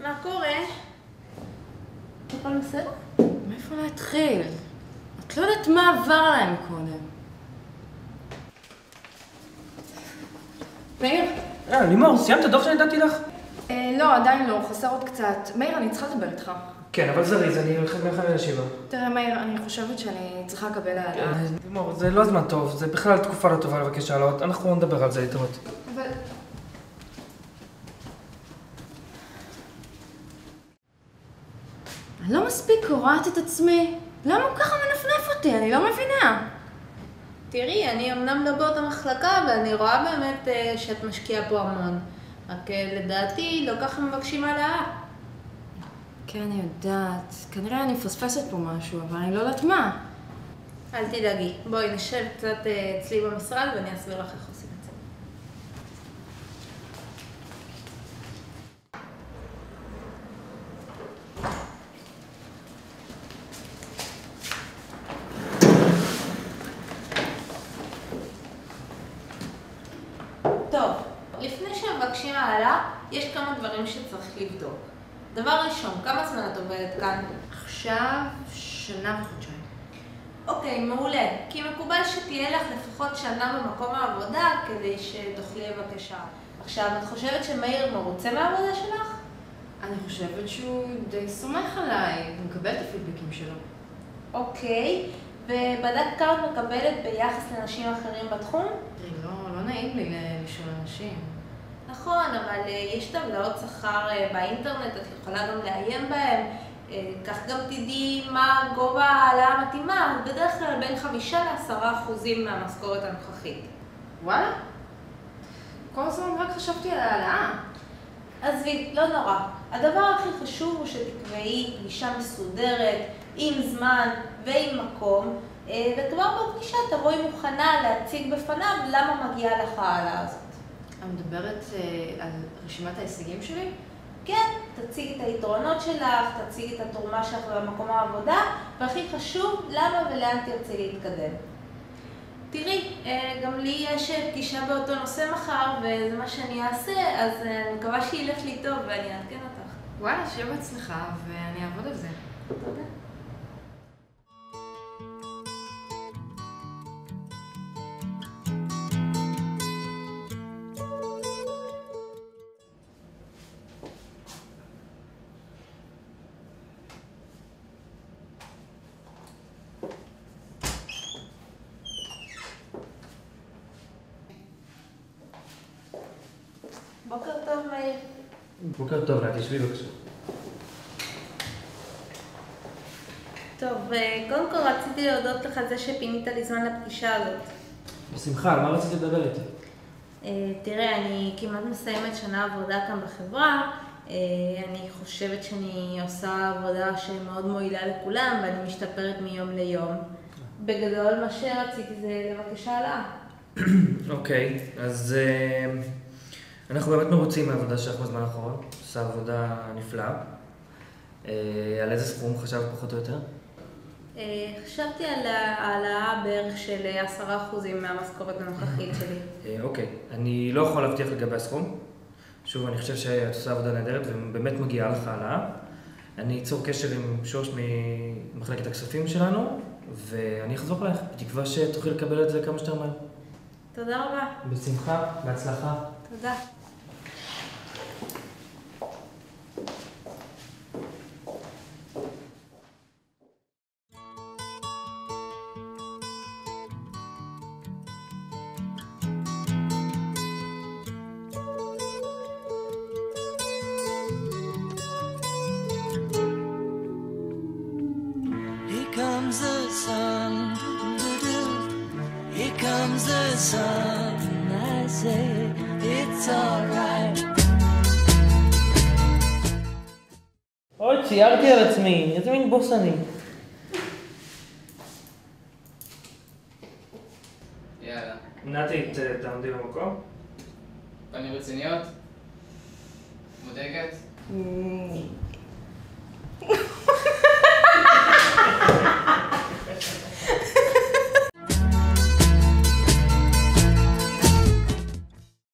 מה קורה? הכל בסדר? מאיפה להתחיל? את לא יודעת מה עבר להם קודם. מאיר? לימור, סיימת דוח שנתתי לך? לא, עדיין לא, חסר עוד קצת. מאיר, אני צריכה לדבר איתך. כן, אבל זריז, אני הולכת מאחר לישיבה. תראה, מאיר, אני חושבת שאני צריכה לקבל העלאה. לימור, זה לא זמן טוב, זה בכלל תקופה לא טובה לבקש העלאות, אנחנו נדבר על זה להתראות. אבל... אני לא מספיק קוראת את עצמי. למה הוא ככה מנפנף אותי? אני לא מבינה. תראי, אני אמנם לא באותה מחלקה, ואני רואה באמת שאת משקיעה פה המון. רק לדעתי, לא ככה מבקשים העלאה. כן, אני יודעת. כנראה אני מפספסת פה משהו, אבל אני לא יודעת מה. אל תדאגי. בואי נשב קצת אצלי במשרד ואני אסביר לך איך עושים את זה. טוב, לפני שמבקשים העלאה, יש כמה דברים שצריך לבדוק. דבר ראשון, כמה זמן את עובדת כאן? עכשיו 1.5 שנה. אוקיי, מעולה. כי מקובל שתהיה לך לפחות שנה במקום העבודה כדי שתוכלי לבקש העלאה. עכשיו, את חושבת שמאיר מרוצה מהעבודה שלך? אני חושבת שהוא די סומך עליי, הוא מקבל את הפידבקים שלו. אוקיי, ובדקת כמה את מקבלת ביחס לנשים אחרים בתחום? לא נעים לי לשאול אנשים. נכון, אבל יש טבלאות שכר באינטרנט, את יכולה גם לעיין בהם. כך גם תדעי מה גובה העלאה המתאימה, בדרך כלל בין 5-10% מהמשכורת הנוכחית. וואלה? כל הזמן רק חשבתי על העלאה. עזבי, לא נורא. הדבר הכי חשוב הוא שתקבעי פגישה מסודרת, עם זמן ועם מקום, וכבר בפגישה תבואי מוכנה להציג בפניו למה מגיעה לך העלאה הזאת. את מדברת על רשימת ההישגים שלי? כן, תציג את היתרונות שלך, תציג את התרומה שלך במקום העבודה, והכי חשוב, למה ולאן תרצי להתקדם. תראי, גם לי יש פגישה באותו נושא מחר, וזה מה שאני אעשה, אז אני מקווה שילך לי טוב ואני אעדכן אותך. וואלה, שיהיה בהצלחה, ואני אעבוד על זה. תודה. בוקר טוב, מאיר. בוקר טוב, תשבי בבקשה. טוב, קודם כל רציתי להודות לך על זה שפינית לי זמן לפגישה הזאת. בשמחה, על מה רציתי לדבר איתי? תראה, אני כמעט מסיימת שנה עבודה כאן בחברה. אני חושבת שאני עושה עבודה שמאוד מועילה לכולם ואני משתפרת מיום ליום. בגדול, מה שרציתי זה לבקש העלאה. אוקיי, אז אנחנו באמת מרוצים מהעבודה שלך בזמן האחרון. עושה עבודה נפלאה. על איזה סכום חשבת פחות או יותר? חשבתי על העלאה בערך של 10% מהמשכורת הנוכחית שלי. אוקיי, אני לא יכול להבטיח לגבי הסכום. שוב, אני חושב שאת עושה עבודה נהדרת ובאמת מגיעה לך העלאה. אני אצור קשר עם שוש ממחלקת הכספים שלנו, ואני אחזור לך, בתקווה שתוכלי לקבל את זה כמה שיותר מהר. תודה רבה. בשמחה, בהצלחה. תודה. Comes the sun, here comes the sun, I say it's alright. אוי, ציירתי על עצמי, איזה מין בוס אני. יאללה. נתי, תעמדי במקום. פנים רציניות? מודאגת?